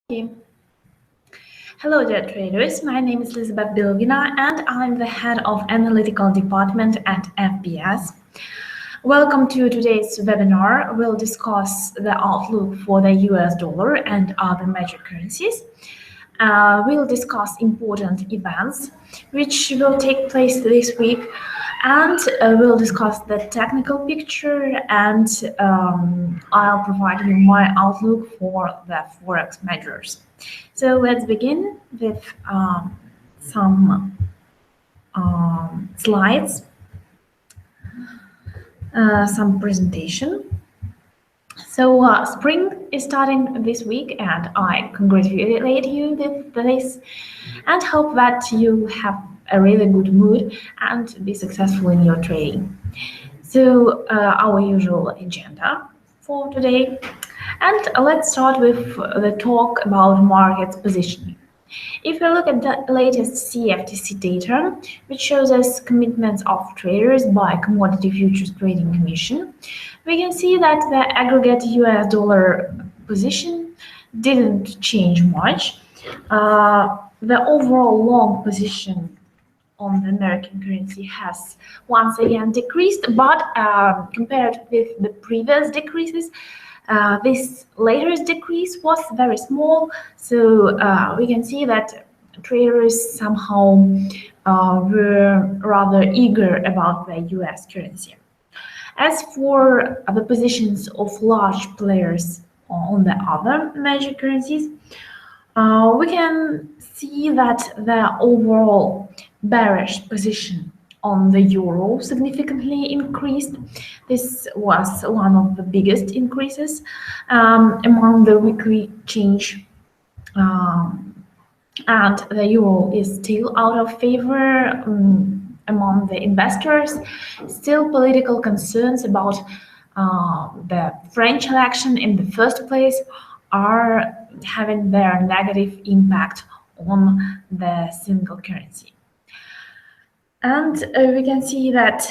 Okay. Hello dear traders, my name is Elizabeth Belugina and I'm the head of analytical department at FPS. Welcome to today's webinar. We'll discuss the outlook for the US dollar and other major currencies. We'll discuss important events which will take place this week, and we'll discuss the technical picture, and I'll provide you my outlook for the Forex measures. So let's begin with some slides, some presentation. So spring is starting this week, and I congratulate you with this and hope that you have a really good mood and be successful in your trading. So our usual agenda for today, and let's start with the talk about market positioning. If we look at the latest CFTC data, which shows us commitments of traders by Commodity Futures Trading Commission, we can see that the aggregate US dollar position didn't change much. The overall long position on the American currency has once again decreased, but compared with the previous decreases, this latest decrease was very small, so we can see that traders somehow were rather eager about the US currency. As for the positions of large players on the other major currencies, we can see that the overall bearish position on the euro significantly increased. This was one of the biggest increases among the weekly change, and the euro is still out of favor among the investors. Still, political concerns about the French election in the first place are having their negative impact on the single currency. And we can see that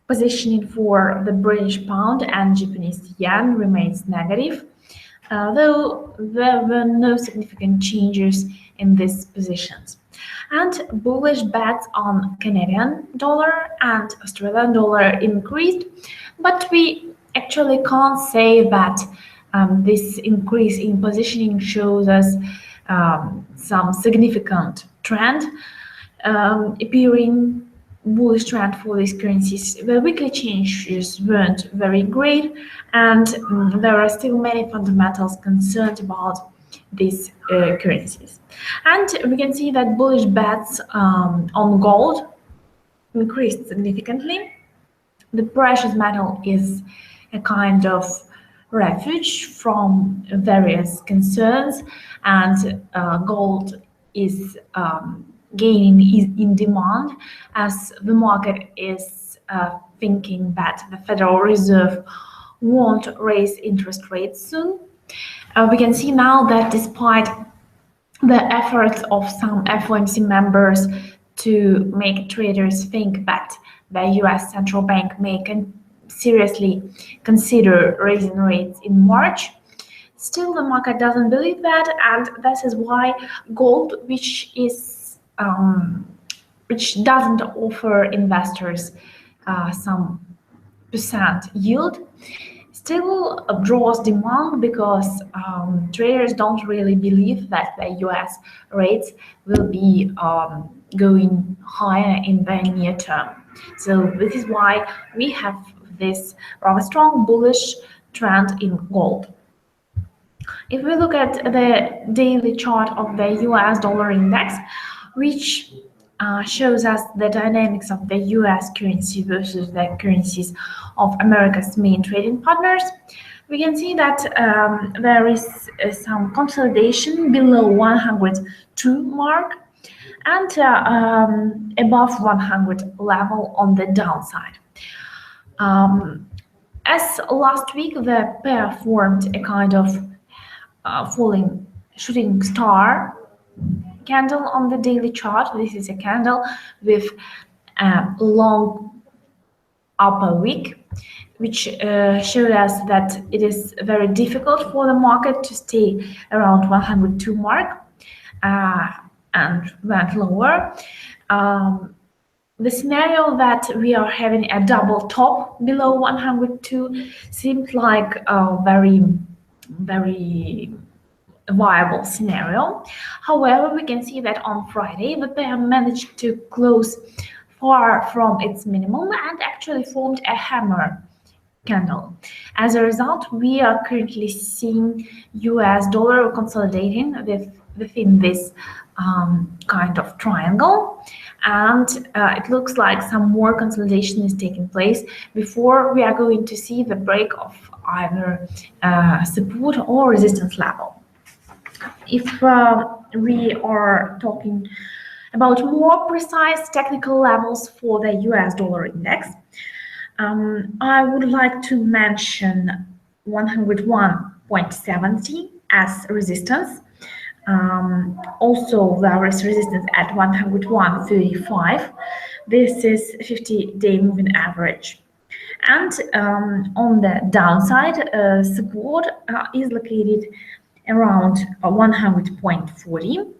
positioning for the British pound and Japanese yen remains negative, though there were no significant changes in these positions. And bullish bets on Canadian dollar and Australian dollar increased, but we actually can't say that this increase in positioning shows us some significant trend appearing bullish trend for these currencies. The weekly changes weren't very great, and there are still many fundamentals concerned about these currencies. And we can see that bullish bets on gold increased significantly. The precious metal is a kind of refuge from various concerns, and gold is gaining in demand as the market is thinking that the Federal Reserve won't raise interest rates soon. We can see now that despite the efforts of some FOMC members to make traders think that the US Central Bank may seriously consider raising rates in March, still the market doesn't believe that, and this is why gold, which doesn't offer investors some percent yield, still draws demand, because traders don't really believe that the US rates will be going higher in the near term. So this is why we have this rather strong bullish trend in gold. If we look at the daily chart of the US dollar index, which shows us the dynamics of the US currency versus the currencies of America's main trading partners, we can see that there is some consolidation below 102 mark and above 100 level on the downside. As last week, the pair formed a kind of falling shooting star candle on the daily chart. This is a candle with a long upper wick, which showed us that it is very difficult for the market to stay around 102 mark and went lower. The scenario that we are having a double top below 102 seems like a very viable scenario. However, we can see that on Friday the pair managed to close far from its minimum and actually formed a hammer candle. As a result, we are currently seeing US dollar consolidating within this kind of triangle, and it looks like some more consolidation is taking place before we are going to see the break of either support or resistance level. If we are talking about more precise technical levels for the US dollar index, I would like to mention 101.70 as resistance. Also, there is resistance at 101.35. This is 50-day moving average. And on the downside, support is located around 100.40.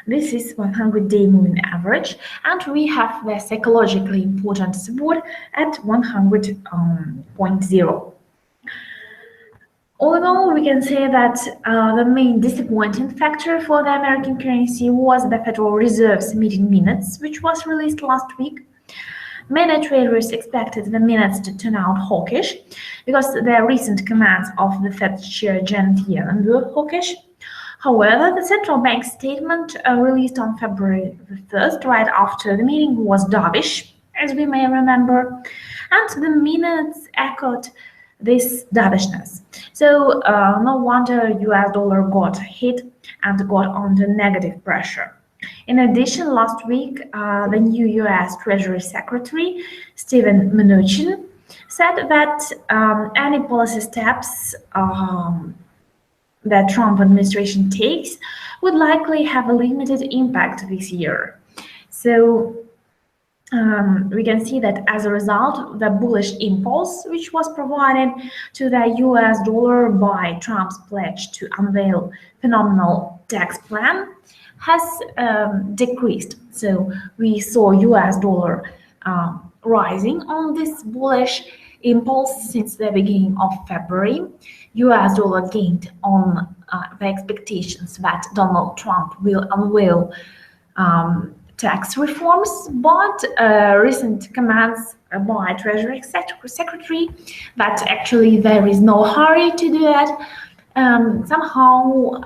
This is 100-day moving average, and we have the psychologically important support at 100.0. All in all, we can say that the main disappointing factor for the American currency was the Federal Reserve's meeting minutes, which was released last week. Many traders expected the minutes to turn out hawkish because the recent comments of the Fed Chair Janet Yellen were hawkish. However, the central bank statement released on February the 1st, right after the meeting, was dovish, as we may remember, and the minutes echoed this dovishness. So no wonder US dollar got hit and got under negative pressure. In addition, last week, the new US Treasury Secretary, Steven Mnuchin, said that any policy steps that Trump administration takes would likely have a limited impact this year. So we can see that as a result, the bullish impulse which was provided to the US dollar by Trump's pledge to unveil phenomenal tax plan has decreased. So we saw US dollar rising on this bullish impulse since the beginning of February. US dollar gained on the expectations that Donald Trump will unveil tax reforms, but recent comments by Treasury Secretary that actually there is no hurry to do that somehow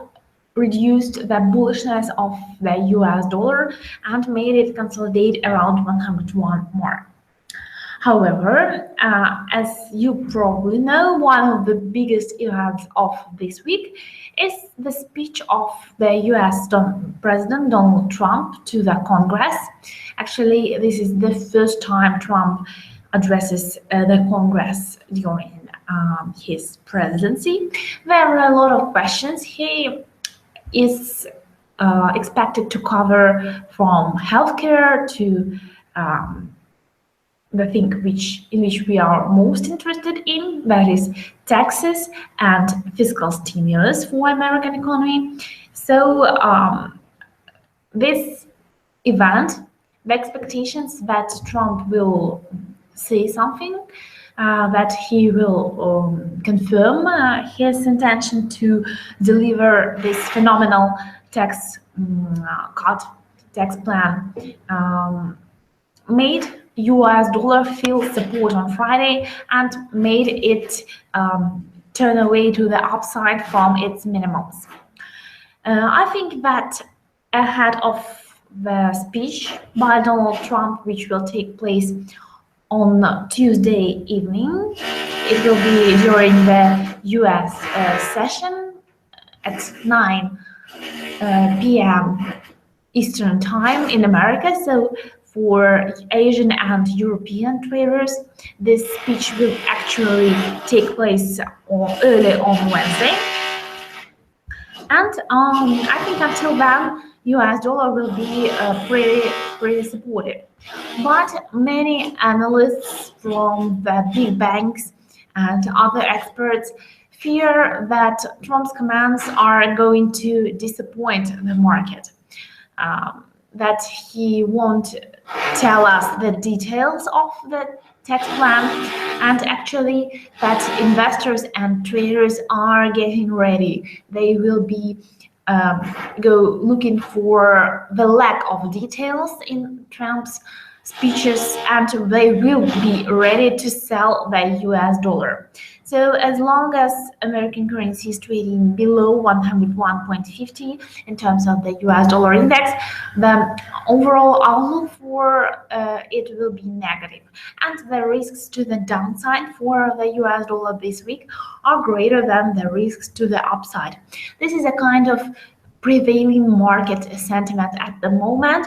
reduced the bullishness of the US dollar and made it consolidate around 101 mark. However, as you probably know, one of the biggest events of this week is the speech of the US President Donald Trump to the Congress. Actually, this is the first time Trump addresses the Congress during his presidency. There are a lot of questions. He is expected to cover from healthcare to the thing in which we are most interested in, that is taxes and fiscal stimulus for American economy. So this event, the expectations that Trump will say something, that he will confirm his intention to deliver this phenomenal tax plan, made US dollar feel support on Friday and made it turn away to the upside from its minimums. I think that ahead of the speech by Donald Trump, which will take place on Tuesday evening, it will be during the US session at 9 p.m. Eastern Time in America. So for Asian and European traders, this speech will actually take place early on Wednesday. And I think until then, US dollar will be pretty pretty supportive. But many analysts from the big banks and other experts fear that Trump's comments are going to disappoint the market, that he won't tell us the details of the tax plan, and actually that investors and traders are getting ready. They will be go looking for the lack of details in Trump's speeches, and they will be ready to sell the US dollar. So as long as American currency is trading below 101.50 in terms of the US dollar index, the overall outlook for it will be negative. And the risks to the downside for the US dollar this week are greater than the risks to the upside. This is a kind of prevailing market sentiment at the moment.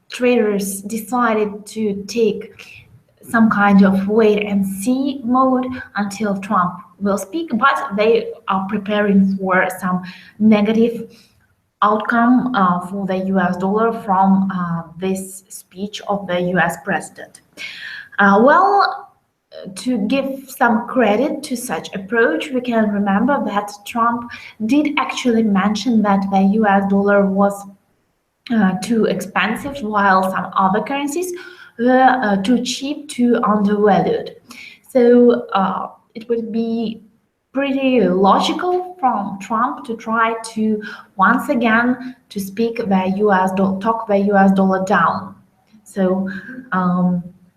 Traders decided to take some kind of wait and see mode until Trump will speak, but they are preparing for some negative outcome for the US dollar from this speech of the US president. To give some credit to such approach, we can remember that Trump did actually mention that the US dollar was too expensive, while some other currencies were too cheap, too undervalued. So it would be pretty logical from Trump to try to once again to speak the talk the US dollar down. So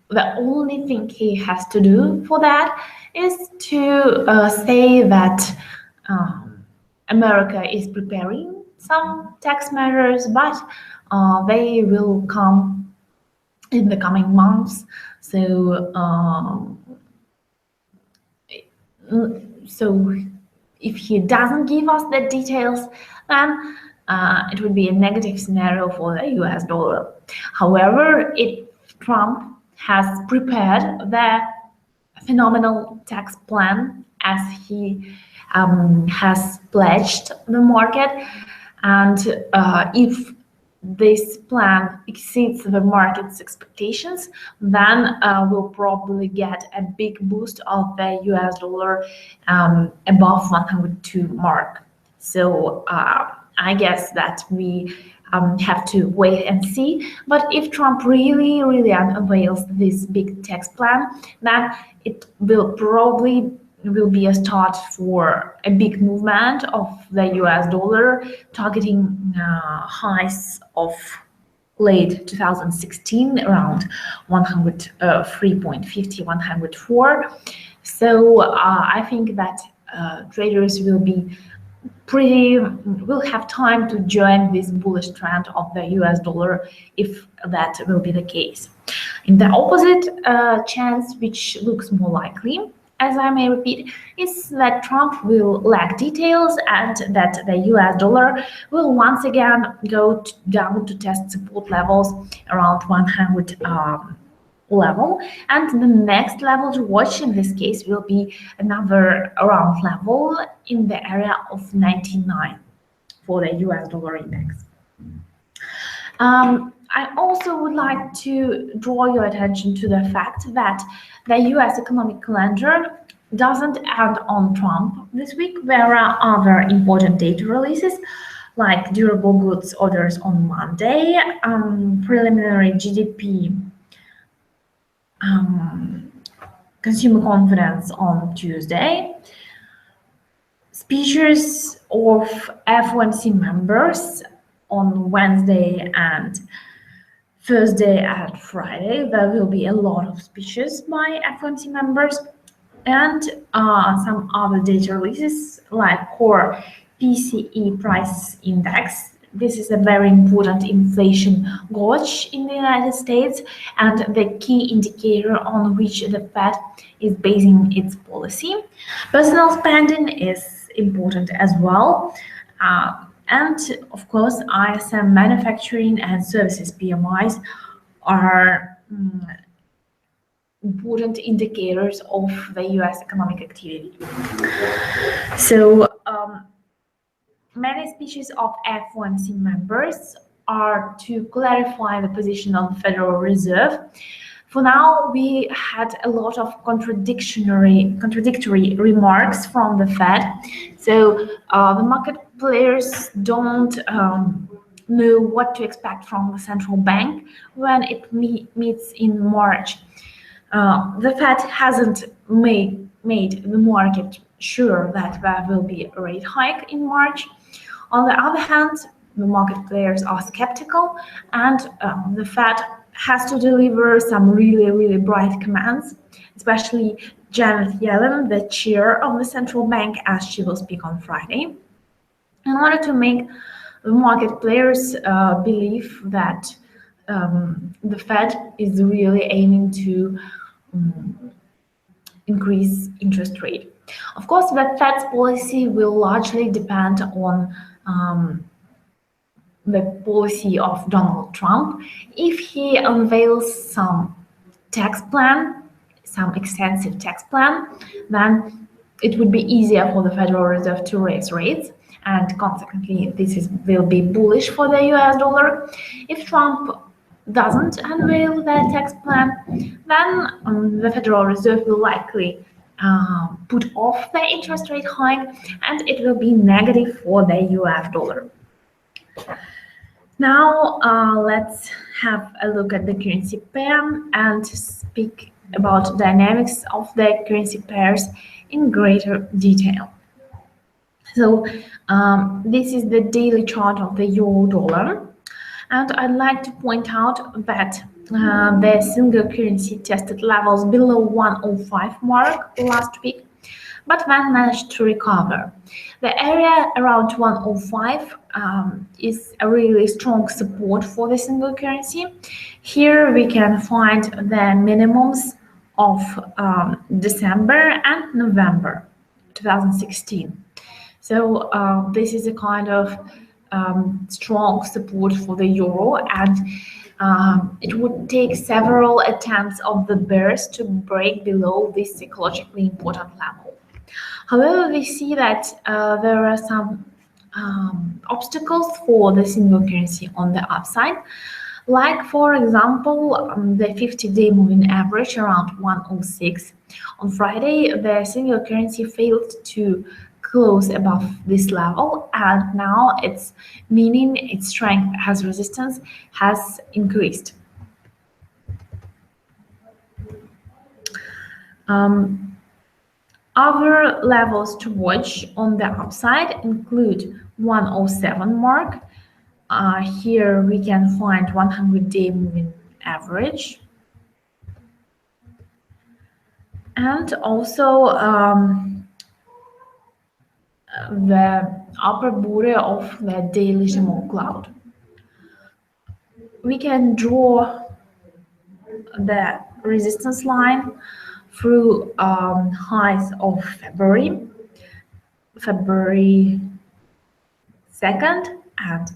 the only thing he has to do for that is to say that America is preparing some tax measures, but they will come in the coming months. So if he doesn't give us the details, then it would be a negative scenario for the US dollar. However, if Trump has prepared the phenomenal tax plan as he has pledged the market, and if this plan exceeds the market's expectations, then we'll probably get a big boost of the US dollar above 102 mark. So I guess that we have to wait and see. But if Trump really unveils this big tax plan, then it will probably be a start for a big movement of the US dollar, targeting highs of late 2016 around 103.50, 104. So I think that traders will have time to join this bullish trend of the US dollar if that will be the case. In the opposite chance, which looks more likely, as I may repeat, is that Trump will lack details and that the US dollar will once again go down to test support levels around 100 level, and the next level to watch in this case will be another round level in the area of 99 for the US dollar index. I also would like to draw your attention to the fact that the US economic calendar doesn't end on Trump this week. There are other important data releases like durable goods orders on Monday, preliminary GDP, consumer confidence on Tuesday, speeches of FOMC members on Wednesday and Thursday and Friday. There will be a lot of speeches by FOMC members, and some other data releases like core PCE price index. This is a very important inflation gauge in the United States and the key indicator on which the Fed is basing its policy. Personal spending is important as well. And of course, ISM manufacturing and services PMIs are important indicators of the US economic activity. So many speeches of FOMC members are to clarify the position of the Federal Reserve. For now, we had a lot of contradictory remarks from the Fed. So the market players don't know what to expect from the central bank when it meets in March. The Fed hasn't made the market sure that there will be a rate hike in March. On the other hand, the market players are skeptical, and the Fed has to deliver some really bright commands, especially Janet Yellen, the chair of the central bank, as she will speak on Friday, in order to make the market players believe that the Fed is really aiming to increase interest rate. Of course, the Fed's policy will largely depend on the policy of Donald Trump. If he unveils some tax plan, some extensive tax plan, then it would be easier for the Federal Reserve to raise rates, and consequently will be bullish for the US dollar. If Trump doesn't unveil the tax plan, then the Federal Reserve will likely put off the interest rate hike, and it will be negative for the US dollar. Now let's have a look at the currency pair and speak about dynamics of the currency pairs in greater detail. So this is the daily chart of the euro dollar, and I'd like to point out that the single currency tested levels below 105 mark last week, but then managed to recover. The area around 105 is a really strong support for the single currency. Here we can find the minimums of December and November 2016. So this is a kind of strong support for the euro, and it would take several attempts of the bears to break below this psychologically important level. However, we see that there are some obstacles for the single currency on the upside, like, for example, the 50-day moving average around 106. On Friday, the single currency failed to close above this level, and now its meaning, its strength as resistance has increased. Other levels to watch on the upside include 107 mark. Here we can find 100-day moving average, and also the upper border of the daily Shimon cloud. We can draw the resistance line through highs of February 2nd and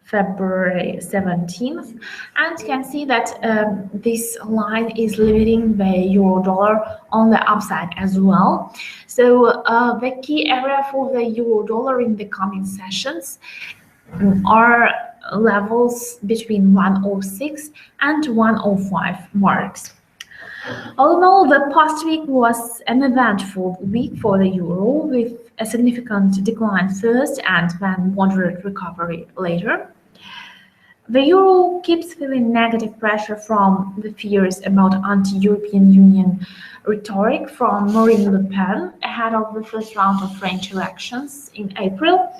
February 17th, and you can see that this line is limiting the euro dollar on the upside as well. So the key area for the euro dollar in the coming sessions are levels between 106 and 105 marks. Although the past week was an eventful week for the euro, with a significant decline first and then moderate recovery later, the euro keeps feeling negative pressure from the fears about anti-European Union rhetoric from Marine Le Pen ahead of the first round of French elections in April.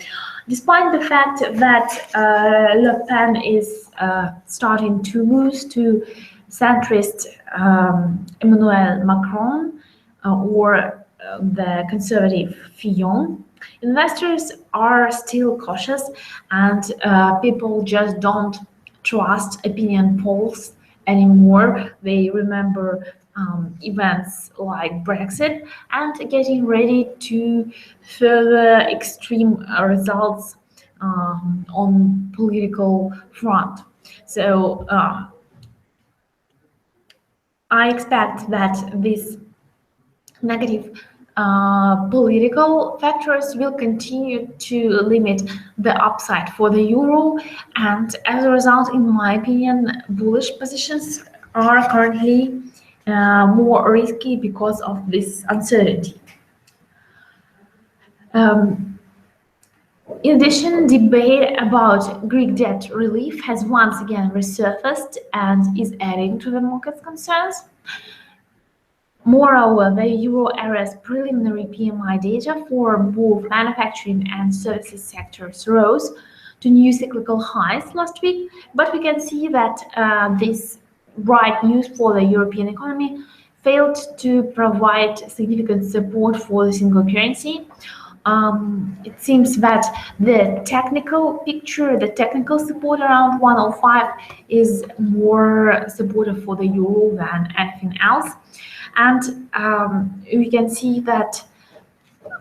Despite the fact that Le Pen is starting to lose to centrist Emmanuel Macron or the conservative Fillon, investors are still cautious, and people just don't trust opinion polls anymore. They remember events like Brexit and getting ready to further extreme results on political front. So I expect that this negative political factors will continue to limit the upside for the euro, and as a result, in my opinion, bullish positions are currently more risky because of this uncertainty. In addition, debate about Greek debt relief has once again resurfaced and is adding to the market's concerns. Moreover, the euro area's preliminary PMI data for both manufacturing and services sectors rose to new cyclical highs last week, but we can see that this bright news for the European economy failed to provide significant support for the single currency. It seems that the technical picture, the technical support around 105 is more supportive for the euro than anything else. And we can see that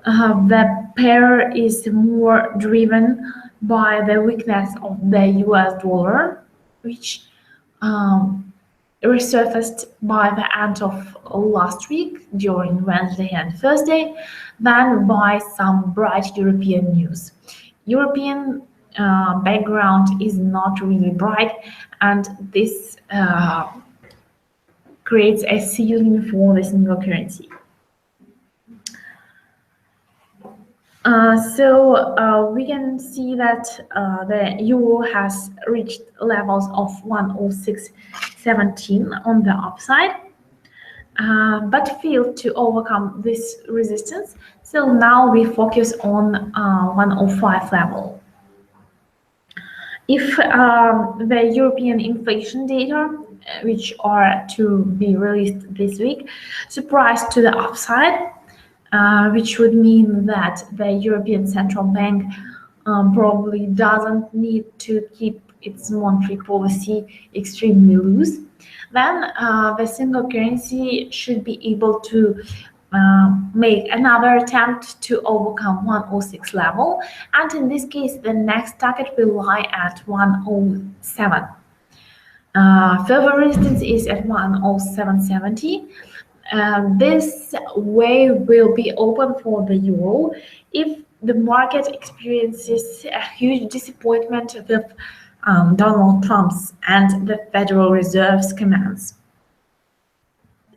the pair is more driven by the weakness of the US dollar, which resurfaced by the end of last week during Wednesday and Thursday, than by some bright European news. European background is not really bright, and this creates a ceiling for the single currency. So we can see that the euro has reached levels of 106.17 on the upside, but failed to overcome this resistance. So now we focus on 105 level. If the European inflation data, which are to be released this week, surprise to the upside, which would mean that the European Central Bank probably doesn't need to keep its monetary policy extremely loose, then the single currency should be able to make another attempt to overcome 106 level, and in this case the next target will lie at 107. Further resistance is at 107.70. This way will be open for the euro if the market experiences a huge disappointment with Donald Trump's and the Federal Reserve's commands.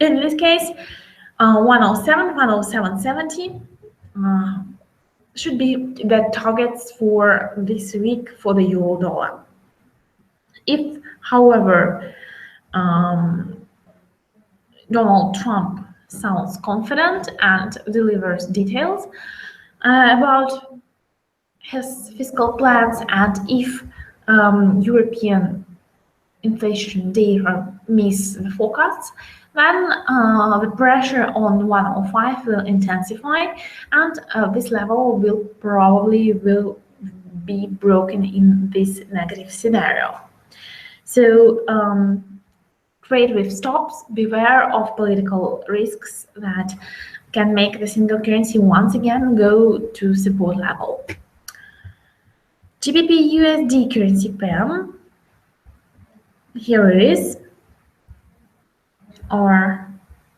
In this case, 107, 107.70 should be the targets for this week for the euro dollar. If, however, Donald Trump sounds confident and delivers details about his fiscal plans, and if European inflation data miss the forecasts, then the pressure on 105 will intensify, and this level will probably be broken in this negative scenario. So trade with stops, beware of political risks that can make the single currency once again go to support level. GBP USD currency pair, here it is, or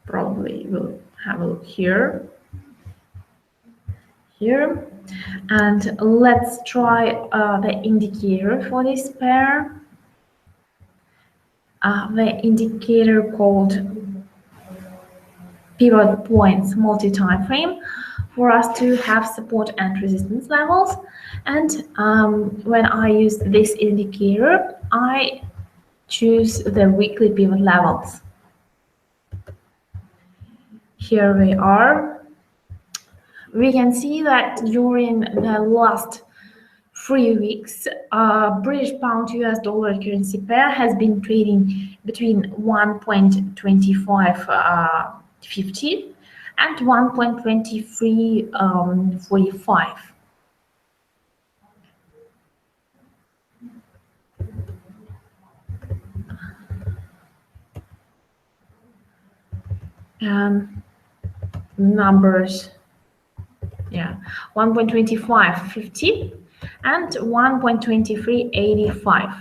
probably we'll have a look here, and let's try the indicator for this pair. The indicator called pivot points multi-time frame for us to have support and resistance levels. And when I use this indicator, I choose the weekly pivot levels. Here we are. We can see that during the last 3 weeks, British pound US dollar currency pair has been trading between 1.2550 and 1.2345. Numbers, yeah, 1.2550 and 1.2385.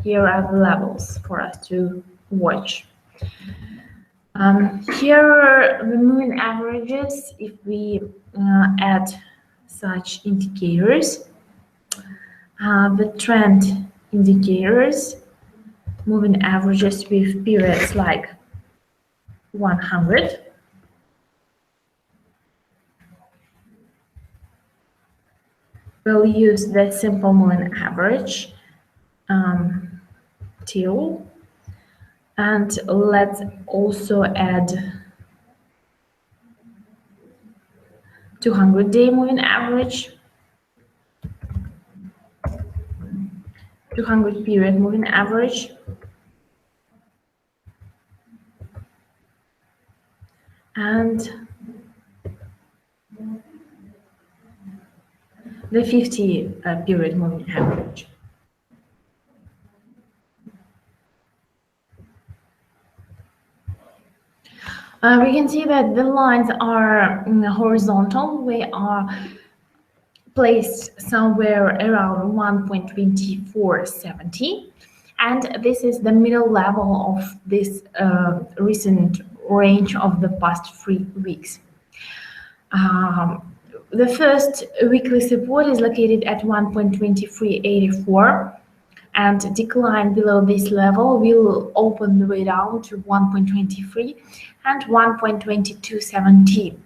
Here are the levels for us to watch. Here are the moving averages. If we add such indicators, the trend indicators, moving averages with periods like 100, we'll use the simple moving average tool, and let's also add 200-day moving average, 200 period moving average, and the 50 period moving average. We can see that the lines are horizontal. They are placed somewhere around 1.2470, and this is the middle level of this recent range of the past 3 weeks. The first weekly support is located at 1.2384, and decline below this level will open the way down to 1.23 and 1.2217,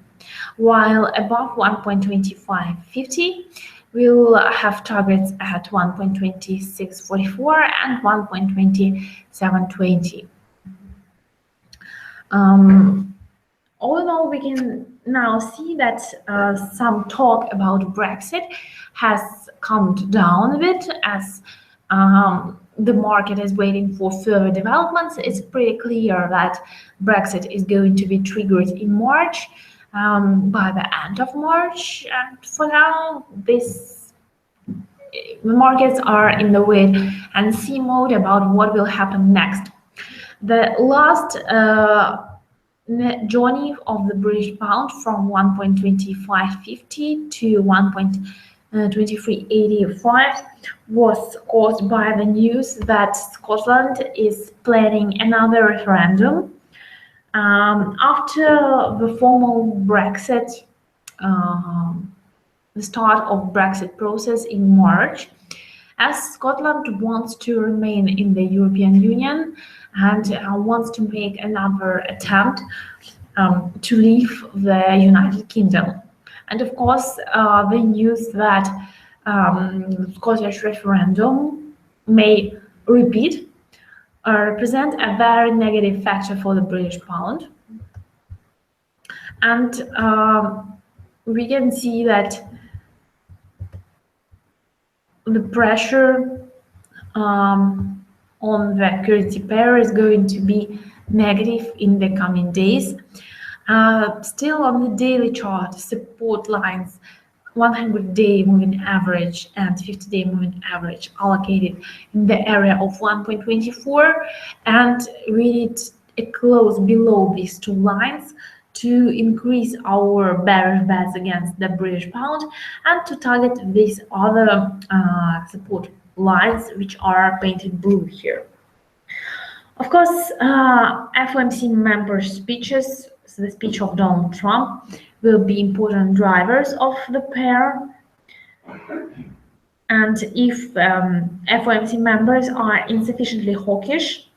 while above 1.2550 we'll have targets at 1.2644 and 1.2720. All in all, we can now see that some talk about Brexit has calmed down a bit as the market is waiting for further developments. It's pretty clear that Brexit is going to be triggered in March, by the end of March, and for now, the markets are in the wait and see mode about what will happen next. The last journey of the British pound from 1.2550 to 1.2385 was caused by the news that Scotland is planning another referendum after the formal Brexit, the start of Brexit process in March, as Scotland wants to remain in the European Union and wants to make another attempt to leave the United Kingdom. And of course, the news that Scottish referendum may repeat represent a very negative factor for the British pound. And we can see that the pressure on the currency pair is going to be negative in the coming days. Still on the daily chart, support lines 100-day moving average and 50-day moving average allocated in the area of 1.24, and we need a close below these two lines to increase our bearish bets against the British pound and to target these other support lines, which are painted blue here. Of course, FOMC member speeches, so the speech of Donald Trump, will be important drivers of the pair. And if FOMC members are insufficiently hawkish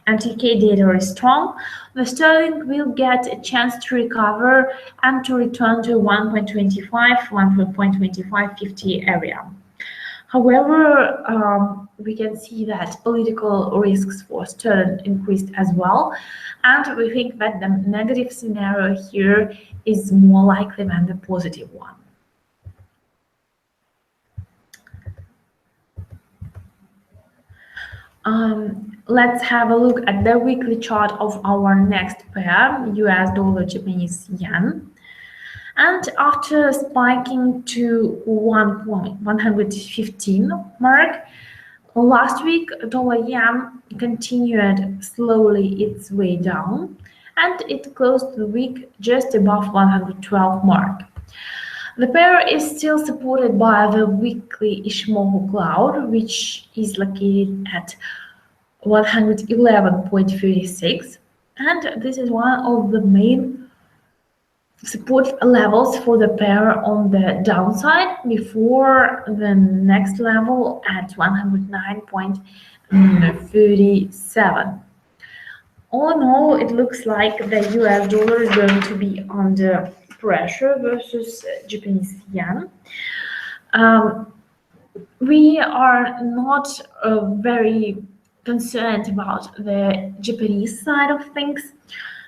and UK data is strong, the sterling will get a chance to recover and to return to 1.25, 1.2550 area. However, we can see that political risks for sterling increased as well, and we think that the negative scenario here is more likely than the positive one. Let's have a look at the weekly chart of our next pair, US dollar Japanese yen. And after spiking to 115 mark, last week dollar yen continued slowly its way down, and it closed the week just above 112 mark. The pair is still supported by the weekly Ishimoku cloud, which is located at 111.36. And this is one of the main support levels for the pair on the downside before the next level at 109.37. All in all, it looks like the US dollar is going to be under pressure versus Japanese yen. We are not very concerned about the Japanese side of things.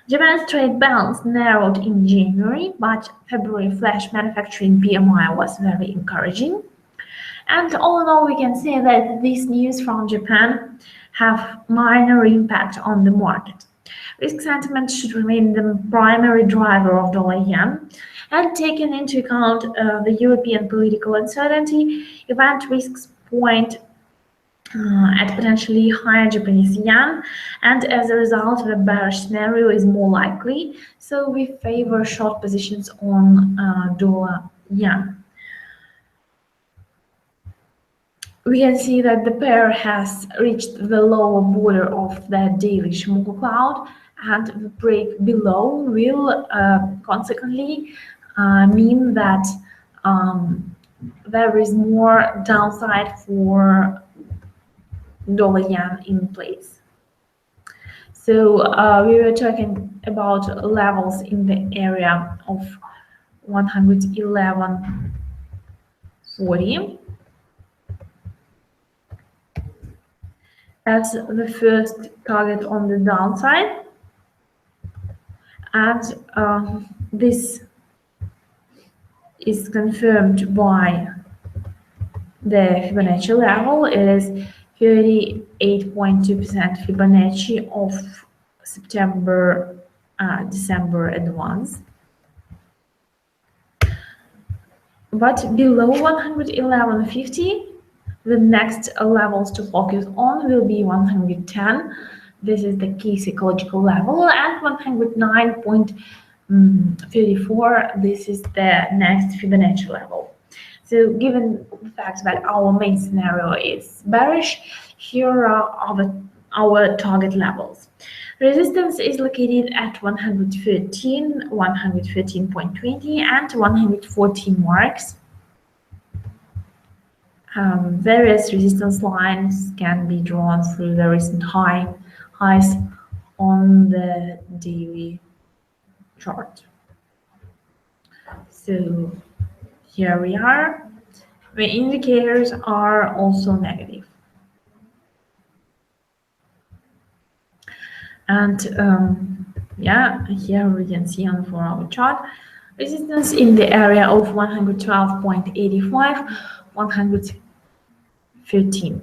Japan's trade balance narrowed in January, but February flash manufacturing PMI was very encouraging. And all in all, we can say that these news from Japan have minor impact on the market. Risk sentiment should remain the primary driver of dollar yen, and taking into account the European political uncertainty, event risks point at potentially higher Japanese yen, and as a result, the bearish scenario is more likely. So we favor short positions on dollar yen. We can see that the pair has reached the lower border of the daily Shimoku cloud, and the break below will consequently mean that there is more downside for dollar yen in place. So we were talking about levels in the area of 111.40 as the first target on the downside, and this is confirmed by the Fibonacci level. It is 38.2% Fibonacci of September, December advance. But below 111.50, the next levels to focus on will be 110. This is the key psychological level, and 109.34. This is the next Fibonacci level. So given the fact that our main scenario is bearish, here are our target levels. Resistance is located at 113, 113.20, and 114 marks. Various resistance lines can be drawn through the recent highs on the daily chart. So here we are. The indicators are also negative. And yeah, here we can see on the 4-hour chart, resistance in the area of 112.85, 113.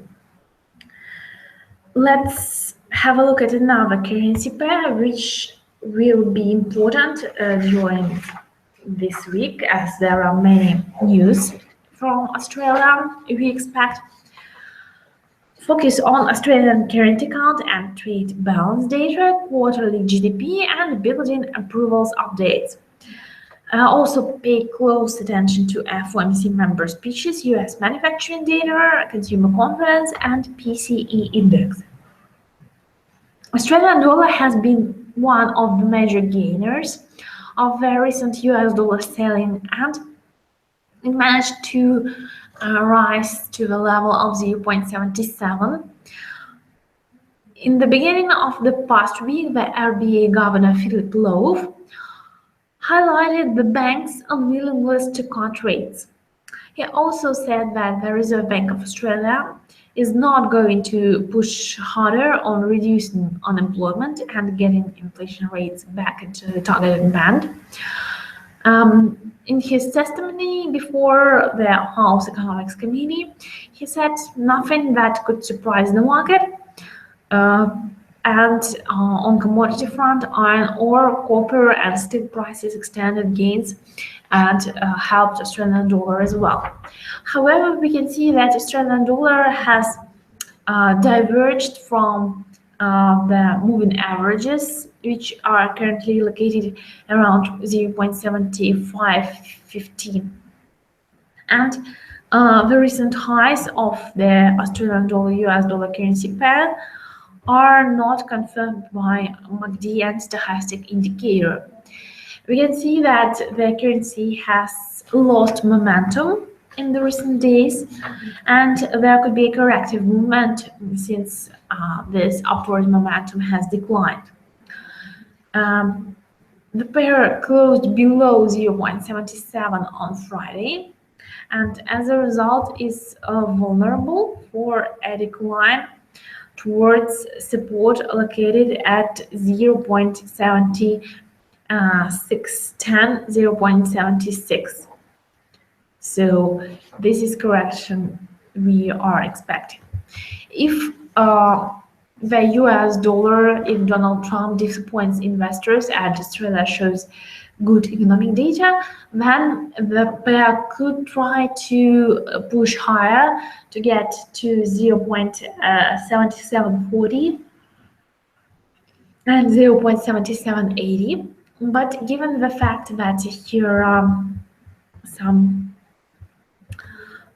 Let's have a look at another currency pair which will be important during this week, as there are many news from Australia. We expect focus on Australian current account and trade balance data, quarterly GDP, and building approvals updates. Also pay close attention to FOMC member speeches, US manufacturing data, consumer confidence, and PCE index. Australian dollar has been one of the major gainers of the recent US dollar selling, and it managed to rise to the level of 0.77. In the beginning of the past week, the RBA Governor Philip Lowe highlighted the bank's unwillingness to cut rates. He also said that the Reserve Bank of Australia is not going to push harder on reducing unemployment and getting inflation rates back into the targeted band. In his testimony before the House Economics Committee, he said nothing that could surprise the market. And on commodity front, iron ore, copper, and steel prices extended gains and helped Australian dollar as well. However, we can see that Australian dollar has diverged from the moving averages, which are currently located around 0.7515. And the recent highs of the Australian dollar US dollar currency pair are not confirmed by MACD and stochastic indicator. We can see that the currency has lost momentum in the recent days, and there could be a corrective movement since this upward momentum has declined. The pair closed below 0.77 on Friday, and as a result is vulnerable for a decline towards support located at 0.7610, 0.76. So this is correction we are expecting. If the US dollar, if Donald Trump disappoints investors and Australia shows good economic data, then the pair could try to push higher to get to 0.7740 and 0.7780. But given the fact that here are some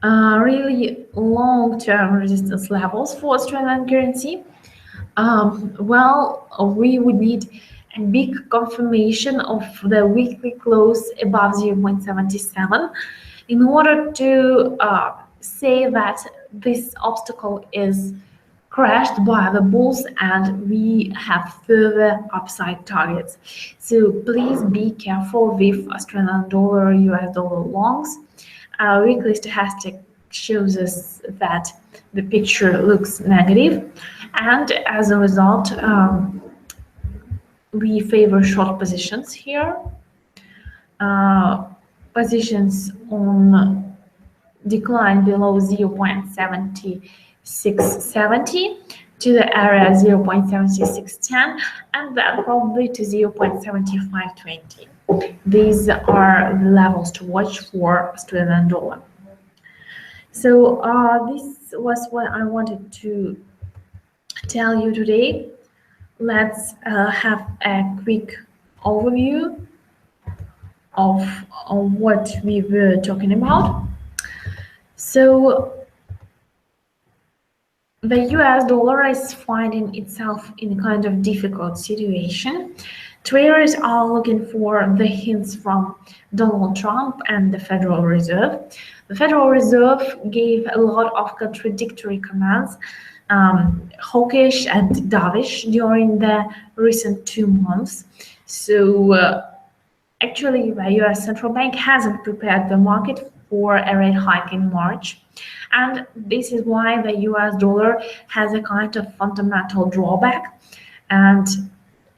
really long-term resistance levels for Australian currency, well, we would need a big confirmation of the weekly close above 0.77 in order to say that this obstacle is crashed by the bulls and we have further upside targets. So please be careful with Australian dollar, US dollar longs. Our weekly stochastic shows us that the picture looks negative, and as a result, we favor short positions here. Positions on decline below 0.7670 to the area 0.7610 and then probably to 0.7520. These are the levels to watch for Australian dollar. So this was what I wanted to tell you today. Let's have a quick overview of what we were talking about. So the US dollar is finding itself in a kind of difficult situation. Traders are looking for the hints from Donald Trump and the Federal Reserve. The Federal Reserve gave a lot of contradictory comments, hawkish and dovish during the recent 2 months. So actually, the US Central Bank hasn't prepared the market for a rate hike in March. And this is why the US dollar has a kind of fundamental drawback and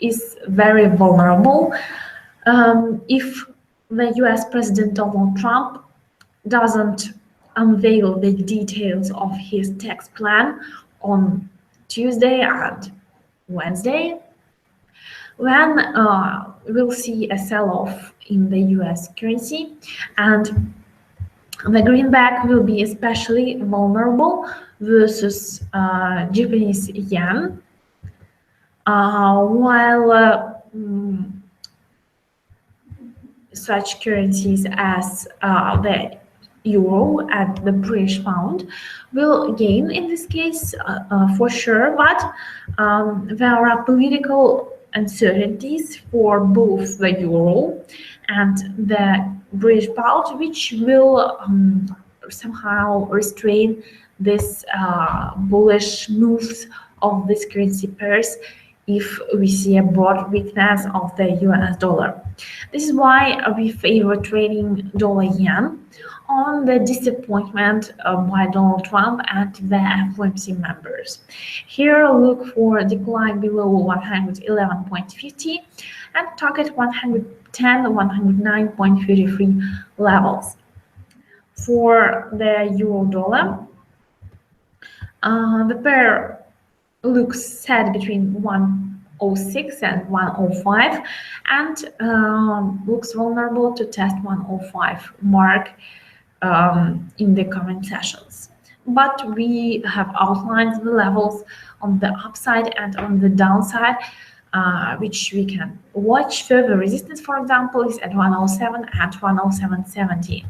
is very vulnerable. If the US President Donald Trump doesn't unveil the details of his tax plan on Tuesday and Wednesday, then we'll see a sell-off in the US currency, and the greenback will be especially vulnerable versus Japanese yen, while such currencies as the euro and the British pound will gain in this case for sure, but there are political uncertainties for both the euro and the British pound, which will somehow restrain this bullish moves of these currency pairs if we see a broad weakness of the US dollar. This is why we favor trading dollar yen on the disappointment by Donald Trump and the FOMC members. Here, look for a decline below 111.50 and target 110-109.33 levels. For the euro dollar, the pair looks set between 106 and 105 and looks vulnerable to test 105 mark in the coming sessions. But we have outlined the levels on the upside and on the downside, which we can watch. Further resistance, for example, is at 107 and 107.70.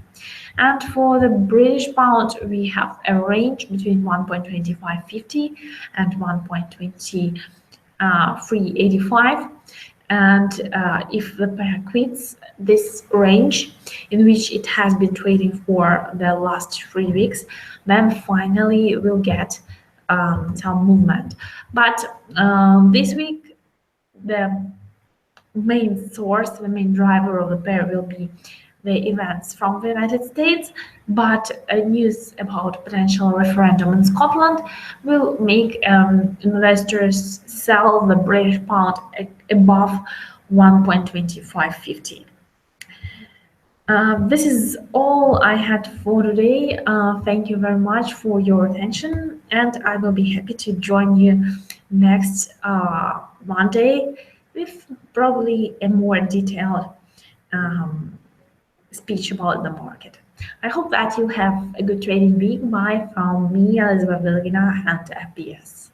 And for the British pound, we have a range between 1.2550 and 1.2385. And if the pair quits this range, in which it has been trading for the last 3 weeks, then finally we'll get some movement. But this week, the main source, the main driver of the pair will be the events from the United States, but news about potential referendum in Scotland will make investors sell the British pound above 1.2550. This is all I had for today. Thank you very much for your attention, and I will be happy to join you next Monday with probably a more detailed um, speech about the market. I hope that you have a good trading week. Bye from me, Elizabeth Belugina, and FBS.